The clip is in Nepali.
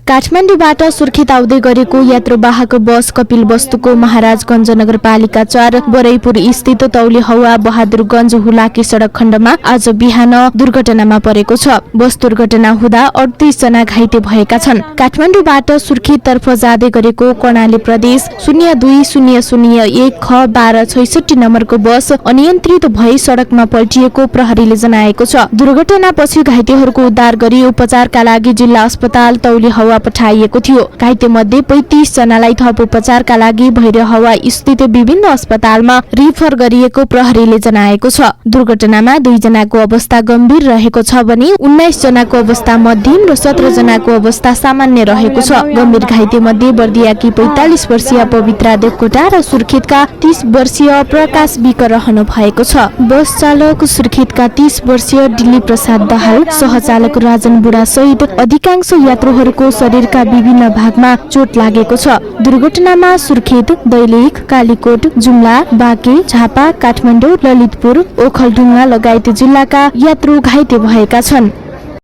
काठमाडौँबाट सुर्खेत आउँदै गरेको यात्रुवाहक बस कपिलवस्तुको महाराजगञ्ज नगरपालिका 4 बरैपुर स्थित तौली हवा बहादुरगञ्ज हुलाकी सडक खण्डमा आज बिहान दुर्घटनामा परेको छ। बस दुर्घटना हुँदा 38 जना घाइते भएका छन्। काठमाडौँबाट सुर्खेत तर्फ जाँदै गरेको कर्णाली प्रदेश 02001 ख 1266 नम्बरको बस अनियन्त्रित भई सडकमा पल्टिएको प्रहरीले जनाएको छ। दुर्घटनापछि घाइतेहरूको उद्धार गरी उपचारका लागि जिल्ला अस्पताल तौली हवा पठाइएको थियो। घाइते मध्ये 35 जनालाई थप उपचारका लागि भैरव हवा स्थित विभिन्न अस्पतालमा रिफर गरिएको प्रहरीले जनाएको छ। दुर्घटनामा 2 जनाको अवस्था गम्भीर रहेको छ भने 19 जनाको अवस्था मध्यम र 17 जनाको अवस्था सामान्य रहेको छ। गम्भीर घाइते मध्ये बर्दियाकी 45 वर्षीय पवित्रा देवकोटा र सुर्खेतका 30 वर्षीय प्रकाश विक रहनु भएको छ। बस चालक सुर्खेतका 30 वर्षीय दिलीप प्रसाद दाहाल, सहचालक राजन बुढा सहित अधिकांश यात्रुहरूको शरीरका विभिन्न भागमा चोट लागेको छ। दुर्घटनामा सुर्खेत, दैलेख, कालीकोट, जुम्ला, बाँके, झापा, काठमाडौँ, ललितपुर, ओखलढुङ्गा लगायत जिल्लाका यात्रु घाइते भएका छन्।